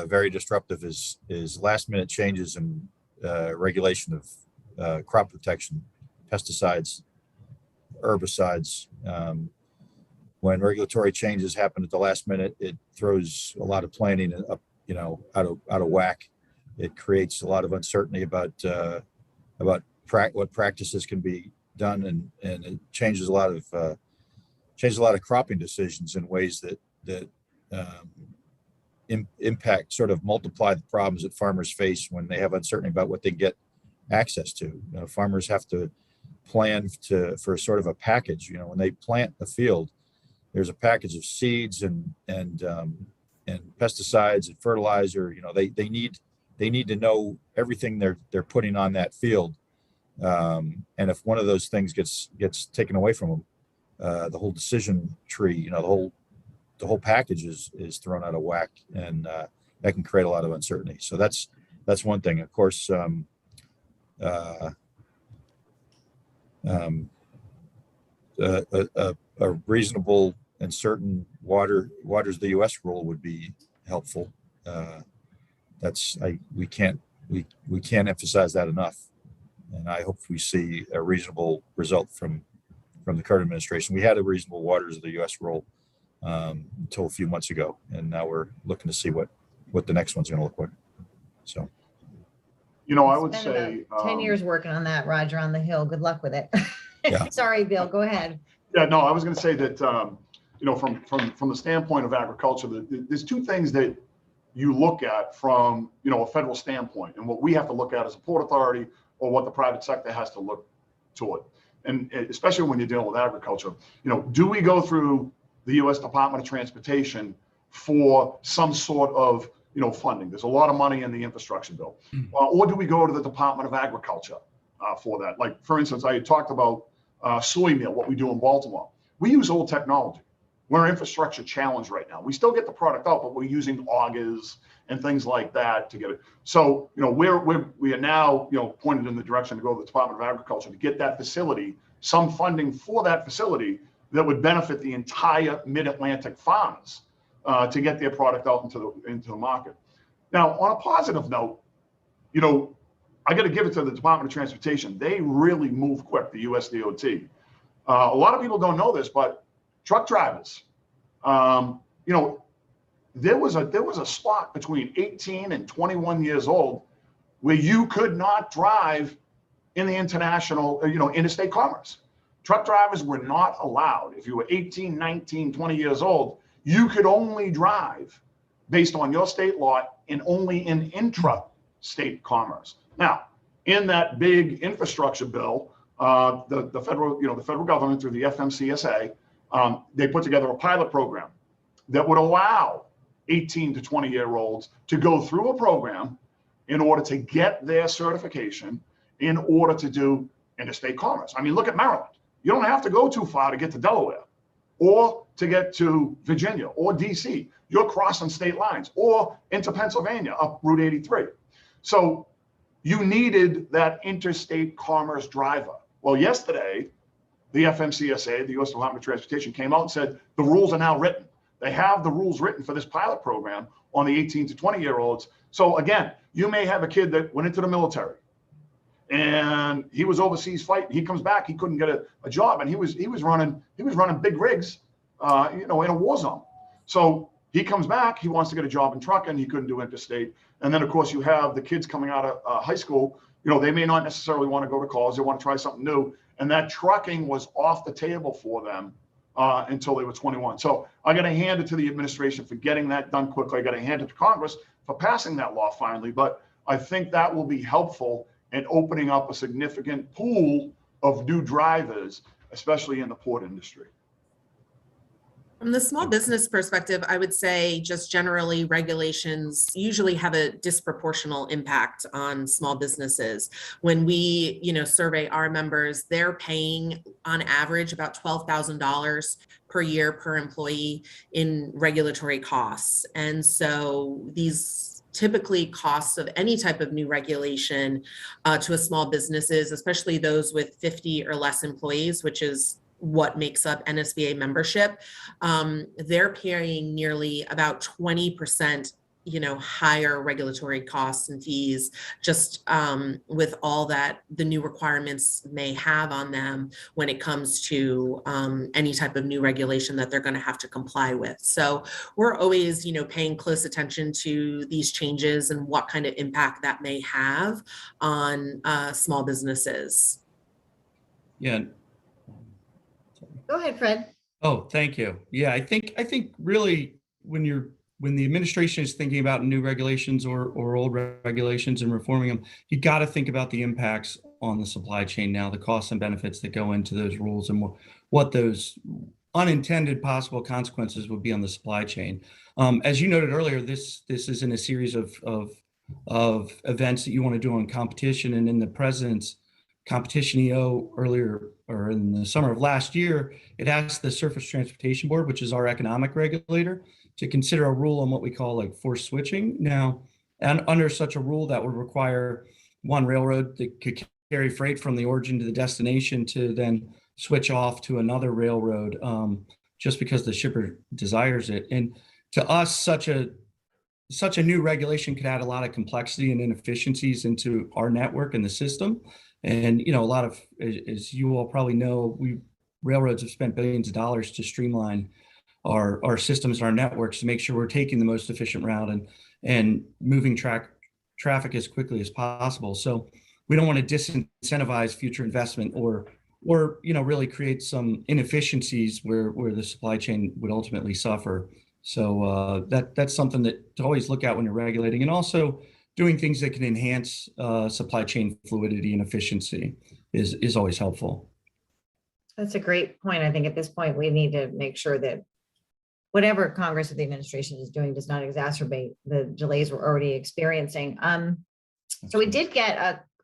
[SPEAKER 3] very disruptive is last minute changes in regulation of crop protection, pesticides, herbicides. When regulatory changes happen at the last minute, it throws a lot of planning up, out of whack. It creates a lot of uncertainty about what practices can be done, and it changes a lot of cropping decisions in ways that impact, sort of multiply the problems that farmers face when they have uncertainty about what they get access to. Farmers have to plan for sort of a package. When they plant a field, there's a package of seeds and pesticides and fertilizer. They need to know everything they're putting on that field. And if one of those things gets taken away from them, the whole decision tree, the whole package is thrown out of whack, and that can create a lot of uncertainty. So that's one thing. Of course, a reasonable and certain waters the U.S. rule would be helpful. We can't emphasize that enough, and I hope we see a reasonable result from the current administration. We had a reasonable waters of the U.S. rule until a few months ago, and now we're looking to see what the next one's going to look like. So,
[SPEAKER 2] I would say
[SPEAKER 1] 10 years working on that, Roger, on the Hill. Good luck with it.
[SPEAKER 3] Yeah.
[SPEAKER 1] Sorry, Bill, go ahead.
[SPEAKER 2] Yeah, no, I was going to say that, from the standpoint of agriculture, there's two things that you look at from, a federal standpoint, and what we have to look at as a port authority, or what the private sector has to look toward. And especially when you're dealing with agriculture, do we go through the U.S. Department of Transportation for some sort of, funding? There's a lot of money in the infrastructure bill. Or do we go to the Department of Agriculture for that? Like, for instance, I had talked about soy meal, what we do in Baltimore. We use old technology. We're infrastructure challenged right now. We still get the product out, but we're using augers and things like that to get it. So, we are now, pointed in the direction to go to the Department of Agriculture to get that facility, some funding for that facility that would benefit the entire Mid-Atlantic farmers to get their product out into the market. Now, on a positive note, I got to give it to the Department of Transportation. They really move quick, the US DOT. A lot of people don't know this, but truck drivers, there was a spot between 18 and 21 years old where you could not drive in the international, interstate commerce. Truck drivers were not allowed. If you were 18, 19, 20 years old, you could only drive based on your state law and only in intra-state commerce. Now, in that big infrastructure bill, the federal government through the FMCSA, they put together a pilot program that would allow 18 to 20-year-olds to go through a program in order to get their certification in order to do interstate commerce. I mean, look at Maryland. You don't have to go too far to get to Delaware or to get to Virginia or DC. You're crossing state lines, or into Pennsylvania up Route 83. So you needed that interstate commerce driver. Well, yesterday, the FMCSA, the U.S. Department of Transportation, came out and said the rules are now written. They have the rules written for this pilot program on the 18 to 20-year-olds. So again, you may have a kid that went into the military and he was overseas fighting. He comes back, he couldn't get a job, and he was running big rigs, in a war zone. So he comes back, he wants to get a job in trucking, he couldn't do interstate. And then of course you have the kids coming out of high school, they may not necessarily want to go to college, they want to try something new. And that trucking was off the table for them until they were 21. So I got to hand it to the administration for getting that done quickly. I got to hand it to Congress for passing that law finally. But I think that will be helpful in opening up a significant pool of new drivers, especially in the port industry.
[SPEAKER 5] From the small business perspective, I would say just generally regulations usually have a disproportional impact on small businesses. When we, survey our members, they're paying on average about $12,000 per year per employee in regulatory costs. And so these typically costs of any type of new regulation to a small businesses, especially those with 50 or less employees, which is what makes up NSBA membership, they're paying nearly about 20%, higher regulatory costs and fees, just with all that the new requirements may have on them when it comes to any type of new regulation that they're going to have to comply with. So we're always, paying close attention to these changes and what kind of impact that may have on small businesses.
[SPEAKER 4] Yeah.
[SPEAKER 1] Go ahead, Fred.
[SPEAKER 4] Oh, thank you. Yeah, I think really when the administration is thinking about new regulations or old regulations and reforming them, you got to think about the impacts on the supply chain now, the costs and benefits that go into those rules, and what those unintended possible consequences would be on the supply chain. As you noted earlier, this is in a series of events that you want to do on competition, and in the president's competition EO earlier, or in the summer of last year, it asked the Surface Transportation Board, which is our economic regulator, to consider a rule on what we call forced switching. Now, and under such a rule, that would require one railroad that could carry freight from the origin to the destination to then switch off to another railroad just because the shipper desires it. And to us, such a new regulation could add a lot of complexity and inefficiencies into our network and the system. And, a lot of, as you all probably know, railroads have spent billions of dollars to streamline our systems and our networks to make sure we're taking the most efficient route and moving traffic as quickly as possible. So we don't want to disincentivize future investment or really create some inefficiencies where the supply chain would ultimately suffer. So that's something that to always look at when you're regulating, and also doing things that can enhance supply chain fluidity and efficiency is always helpful.
[SPEAKER 1] That's a great point. I think at this point, we need to make sure that whatever Congress or the administration is doing does not exacerbate the delays we're already experiencing. So we did get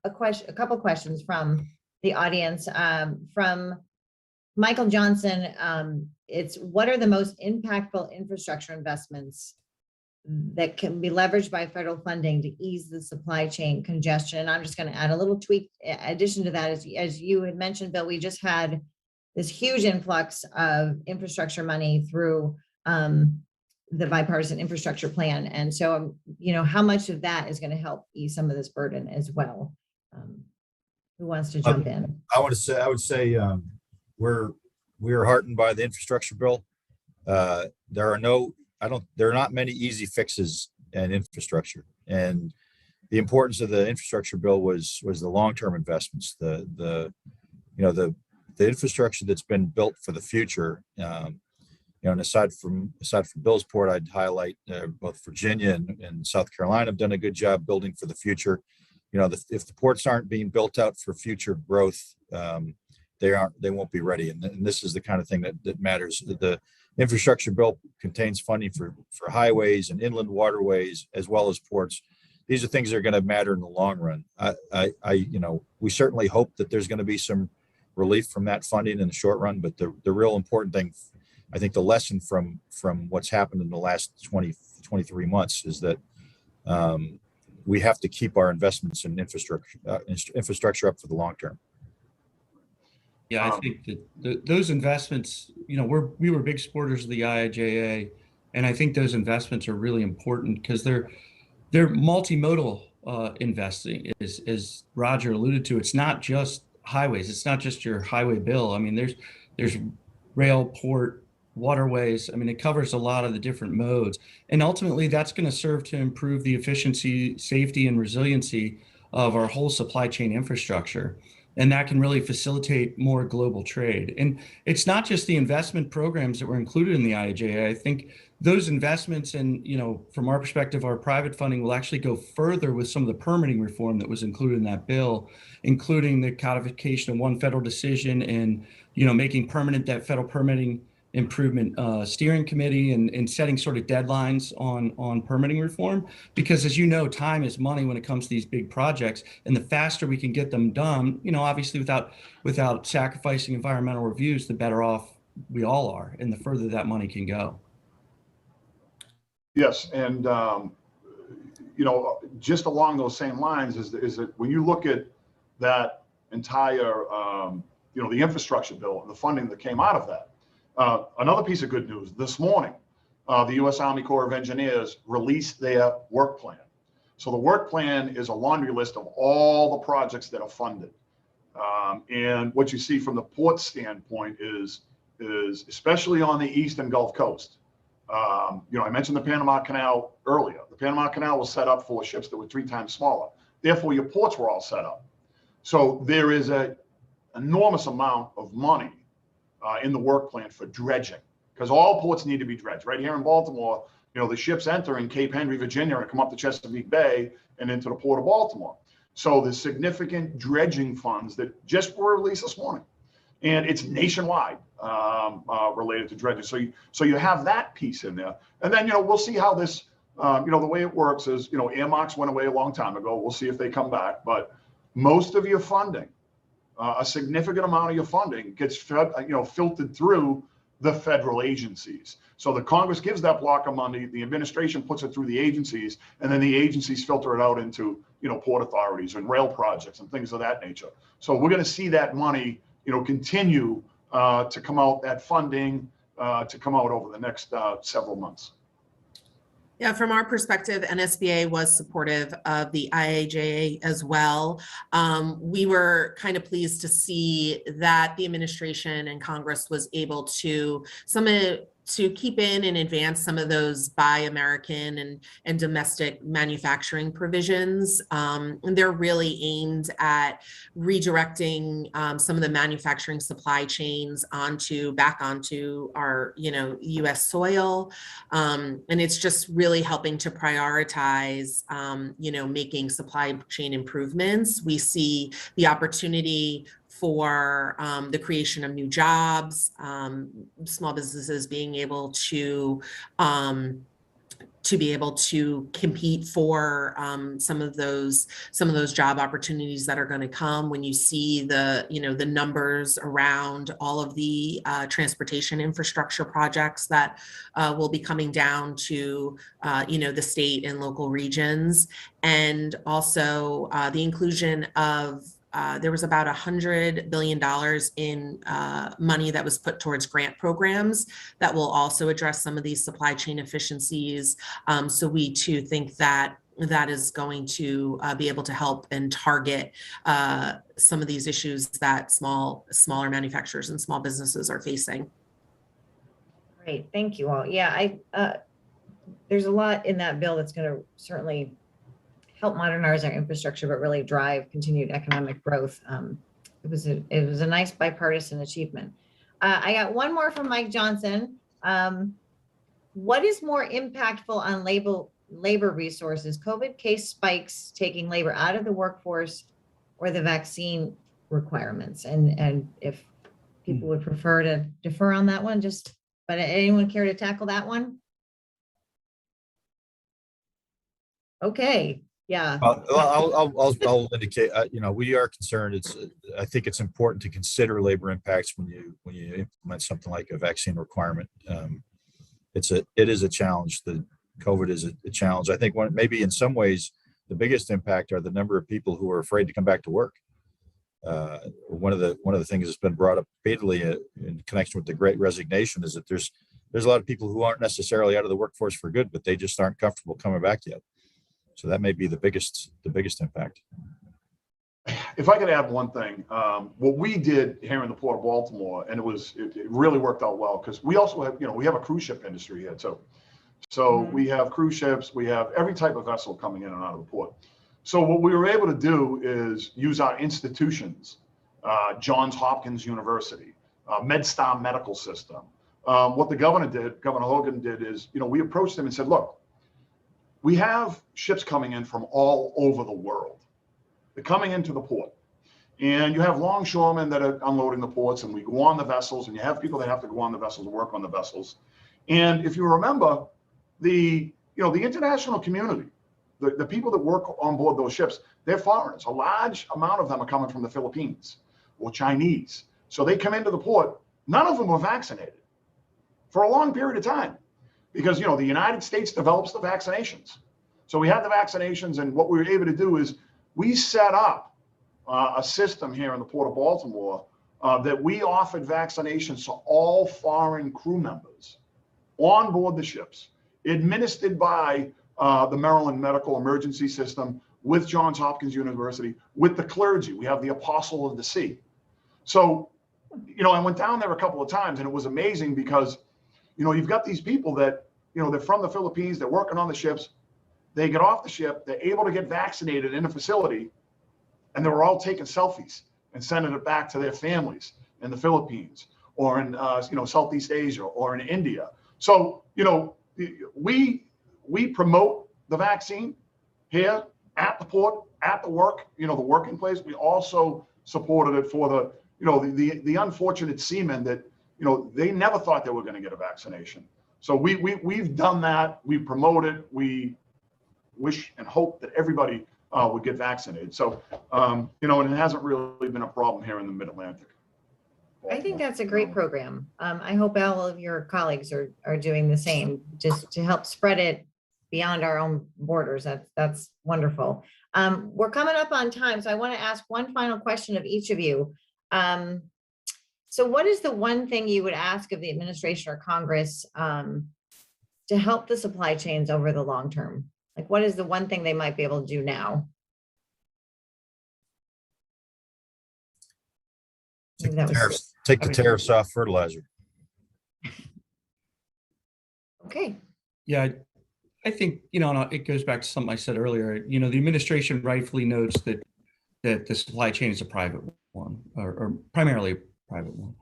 [SPEAKER 1] a couple questions from the audience. From Michael Johnson, it's what are the most impactful infrastructure investments that can be leveraged by federal funding to ease the supply chain congestion? And I'm just going to add a little tweak. In addition to that, as you had mentioned, Bill, we just had this huge influx of infrastructure money through the Bipartisan Infrastructure Plan. And so, how much of that is going to help ease some of this burden as well? Who wants to jump in?
[SPEAKER 3] I would say we are heartened by the infrastructure bill. There are not many easy fixes in infrastructure, and the importance of the infrastructure bill was the long-term investments, the infrastructure that's been built for the future. And aside from Bill's port, I'd highlight both Virginia and South Carolina have done a good job building for the future. If the ports aren't being built out for future growth, they won't be ready. And this is the kind of thing that matters. The infrastructure bill contains funding for highways and inland waterways as well as ports. These are things that are going to matter in the long run. We certainly hope that there's going to be some relief from that funding in the short run, but the real important thing, I think the lesson from what's happened in the last 23 months is that we have to keep our investments in infrastructure up for the long term.
[SPEAKER 4] Yeah, I think that those investments, you know, we were big supporters of the IIJA, and I think those investments are really important because they're multimodal investing, as Roger alluded to. It's not just highways. It's not just your highway bill. I mean, there's rail, port, waterways. I mean, it covers a lot of the different modes, and ultimately that's going to serve to improve the efficiency, safety, and resiliency of our whole supply chain infrastructure. And that can really facilitate more global trade. And it's not just the investment programs that were included in the IIJA. I think those investments and, you know, from our perspective, our private funding will actually go further with some of the permitting reform that was included in that bill, including the codification of one federal decision and, you know, making permanent that federal permitting improvement steering committee and setting sort of deadlines on permitting reform. Because as you know, time is money when it comes to these big projects, and the faster we can get them done, you know, obviously without sacrificing environmental reviews, the better off we all are, and the further that money can go.
[SPEAKER 2] Yes, and you know, just along those same lines is that when you look at that entire you know, the infrastructure bill and the funding that came out of that, another piece of good news this morning, the U.S. Army Corps of Engineers released their work plan. So the work plan is a laundry list of all the projects that are funded. And what you see from the port standpoint is especially on the Eastern Gulf Coast. You know, I mentioned the Panama Canal earlier. The Panama Canal was set up for ships that were 3 times smaller. Therefore, your ports were all set up. So there is an enormous amount of money in the work plan for dredging, because all ports need to be dredged. Right here in Baltimore, you know, the ships enter in Cape Henry, Virginia, and come up to Chesapeake Bay and into the port of Baltimore. So there's significant dredging funds that just were released this morning, and it's nationwide related to dredging. So you have that piece in there, and then, you know, we'll see how this, you know, the way it works is, you know, earmarks went away a long time ago. We'll see if they come back, but most of your funding, a significant amount of your funding gets you know, filtered through the federal agencies. So the Congress gives that block of money, the administration puts it through the agencies, and then the agencies filter it out into, you know, port authorities and rail projects and things of that nature. So we're going to see that money, you know, continue to come out, that funding to come out over the next several months.
[SPEAKER 5] Yeah, from our perspective, NSBA was supportive of the IIJA as well. We were kind of pleased to see that the administration and Congress was able to keep in and advance some of those Buy American and domestic manufacturing provisions. And they're really aimed at redirecting some of the manufacturing supply chains back onto our, you know, U.S. soil. And it's just really helping to prioritize, you know, making supply chain improvements. We see the opportunity for the creation of new jobs, small businesses being able to be able to compete for some of those job opportunities that are going to come when you see the, you know, the numbers around all of the transportation infrastructure projects that will be coming down to you know, the state and local regions, and also the inclusion of there was about $100 billion in money that was put towards grant programs that will also address some of these supply chain efficiencies. So we too think that that is going to be able to help and target some of these issues that smaller manufacturers and small businesses are facing.
[SPEAKER 1] Great, thank you all. Yeah, there's a lot in that bill that's going to certainly help modernize our infrastructure, but really drive continued economic growth. It was a nice bipartisan achievement. I got one more from Mike Johnson. What is more impactful on labor resources, COVID case spikes taking labor out of the workforce, or the vaccine requirements? And if people would prefer to defer on that one, but anyone care to tackle that one? Okay. Yeah.
[SPEAKER 3] I'll indicate. You know, we are concerned. I think it's important to consider labor impacts when you implement something like a vaccine requirement. It is a challenge. The COVID is a challenge. I think maybe in some ways the biggest impact are the number of people who are afraid to come back to work. one of the things that's been brought up repeatedly in connection with the Great Resignation is that there's a lot of people who aren't necessarily out of the workforce for good, but they just aren't comfortable coming back yet. So that may be the biggest impact.
[SPEAKER 2] If I could add one thing, what we did here in the Port of Baltimore, and it really worked out well, because we also have, we have a cruise ship industry here too. So we have cruise ships, we have every type of vessel coming in and out of the port. So what we were able to do is use our institutions, Johns Hopkins University, MedStar Medical System. What the Governor Hogan did is, we approached them and said, look, we have ships coming in from all over the world. They're coming into the port. And you have longshoremen that are unloading the ports, and we go on the vessels, and you have people that have to go on the vessels and work on the vessels. And if you remember, the international community, the people that work on board those ships, they're foreigners. A large amount of them are coming from the Philippines or Chinese. So they come into the port. None of them were vaccinated for a long period of time because, the United States develops the vaccinations. So we had the vaccinations, and what we were able to do is we set up a system here in the Port of Baltimore that we offered vaccinations to all foreign crew members on board the ships, administered by the Maryland Medical Emergency System with Johns Hopkins University, with the clergy. We have the Apostle of the Sea. So, I went down there a couple of times, and it was amazing because, you've got these people that, they're from the Philippines, they're working on the ships. They get off the ship, they're able to get vaccinated in a facility, and they were all taking selfies and sending it back to their families in the Philippines or in Southeast Asia or in India. So we promote the vaccine here at the port, at the work, the working place. We also supported it for the unfortunate seamen that they never thought they were going to get a vaccination. So we've done that. We promote it. We wish and hope that everybody would get vaccinated. So, and it hasn't really been a problem here in the Mid-Atlantic.
[SPEAKER 1] I think that's a great program. I hope all of your colleagues are doing the same, just to help spread it beyond our own borders. That's wonderful. We're coming up on time, so I want to ask one final question of each of you. So what is the one thing you would ask of the administration or Congress to help the supply chains over the long term? Like, what is the one thing they might be able to do now?
[SPEAKER 3] Take the tariffs off fertilizer.
[SPEAKER 1] Okay.
[SPEAKER 4] Yeah, I think, it goes back to something I said earlier. The administration rightfully notes that the supply chain is a private one, or primarily a private one.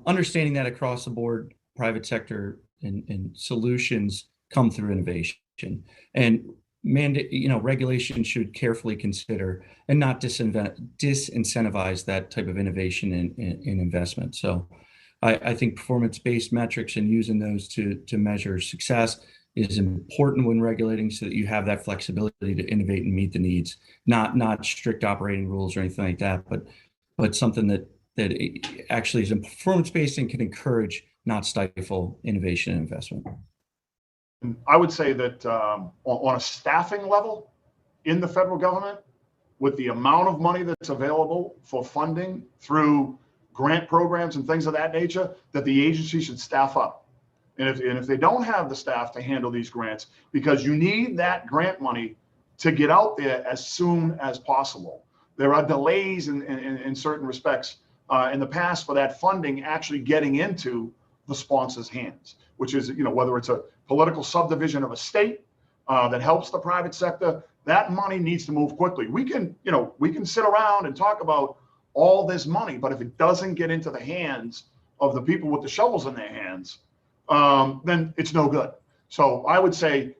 [SPEAKER 4] Understanding that across the board, private sector and solutions come through innovation, and regulation should carefully consider and not disincentivize that type of innovation and investment. So I think performance-based metrics and using those to measure success is important when regulating, so that you have that flexibility to innovate and meet the needs, not strict operating rules or anything like that, but something that actually is performance-based and can encourage, not stifle, innovation and investment.
[SPEAKER 2] I would say that on a staffing level in the federal government, with the amount of money that's available for funding through grant programs and things of that nature, that the agency should staff up. And if they don't have the staff to handle these grants, because you need that grant money to get out there as soon as possible. There are delays in certain respects in the past for that funding actually getting into the sponsor's hands, which is, whether it's a political subdivision of a state that helps the private sector, that money needs to move quickly. We can sit around and talk about all this money, but if it doesn't get into the hands of the people with the shovels in their hands, then it's no good. So I would say,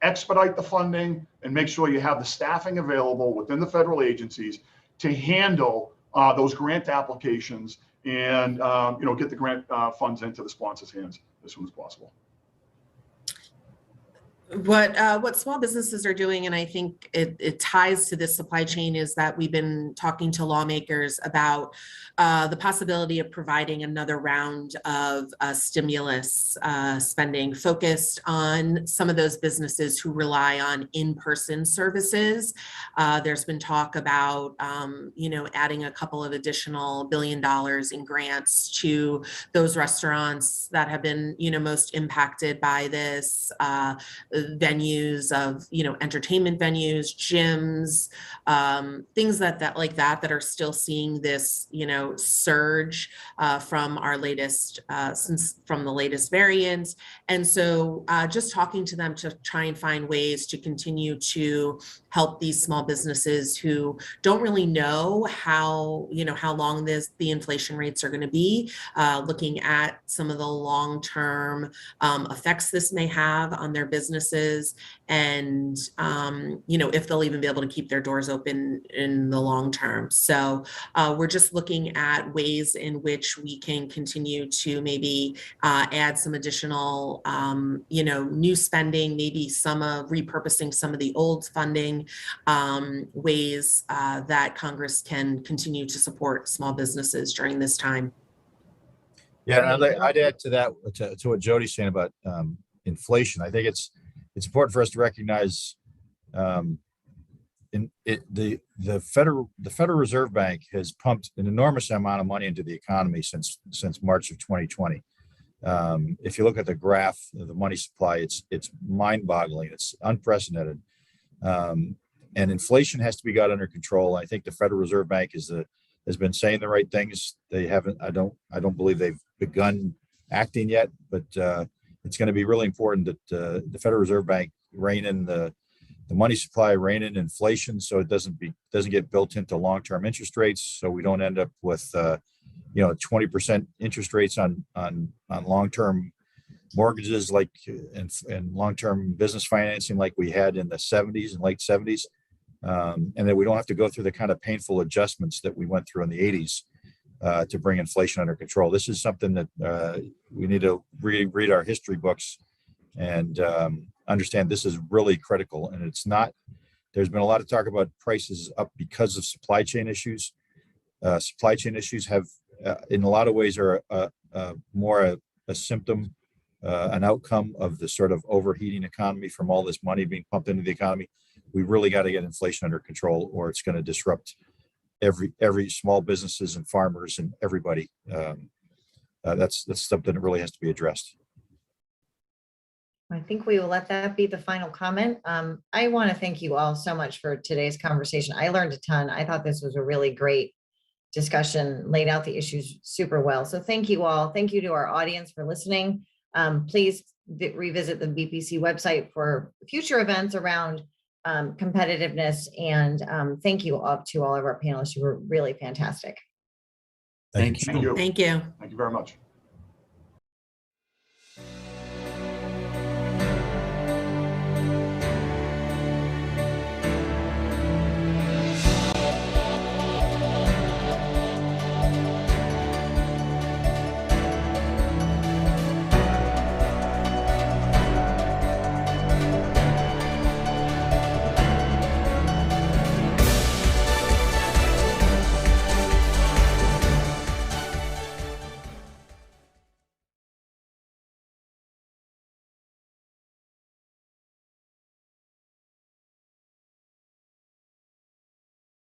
[SPEAKER 2] expedite the funding and make sure you have the staffing available within the federal agencies to handle those grant applications and get the grant funds into the sponsors' hands as soon as possible.
[SPEAKER 5] What small businesses are doing, and I think it ties to this supply chain, is that we've been talking to lawmakers about the possibility of providing another round of stimulus spending focused on some of those businesses who rely on in-person services. There's been talk about, adding a couple of additional $1 billion in grants to those restaurants that have been, most impacted by this. Venues of, entertainment venues, gyms, things that are still seeing this, surge from the latest variants. And so just talking to them to try and find ways to continue to help these small businesses who don't really know how long the inflation rates are going to be, looking at some of the long-term effects this may have on their businesses, and if they'll even be able to keep their doors open in the long term. So we're just looking at ways in which we can continue to maybe add some additional new spending, maybe some repurposing some of the old funding, ways that Congress can continue to support small businesses during this time.
[SPEAKER 3] Yeah, and I'd add to that, to what Jody's saying about inflation. I think it's important for us to recognize the Federal Reserve Bank has pumped an enormous amount of money into the economy since March of 2020. If you look at the graph of the money supply, it's mind-boggling. It's unprecedented, and inflation has to be got under control. I think the Federal Reserve Bank has been saying the right things. They haven't. I don't believe they've begun acting yet, but it's going to be really important that the Federal Reserve Bank rein in the money supply, rein in inflation, so it doesn't get built into long-term interest rates, so we don't end up with 20% interest rates on long-term mortgages, like and long-term business financing like we had in the 70s and late 70s, and that we don't have to go through the kind of painful adjustments that we went through in the 80s to bring inflation under control. This is something that we need to read our history books and understand this is really critical. And it's not, there's been a lot of talk about prices up because of supply chain issues. Supply chain issues have, in a lot of ways, are more a symptom, an outcome of the sort of overheating economy from all this money being pumped into the economy. We really got to get inflation under control, or it's going to disrupt every small businesses and farmers and everybody. That's something that really has to be addressed.
[SPEAKER 1] I think we will let that be the final comment. I want to thank you all so much for today's conversation. I learned a ton. I thought this was a really great discussion, laid out the issues super well. So thank you all. Thank you to our audience for listening. Please revisit the BPC website for future events around competitiveness. And thank you all to all of our panelists. You were really fantastic.
[SPEAKER 4] Thank you.
[SPEAKER 5] Thank you.
[SPEAKER 2] Thank you very much.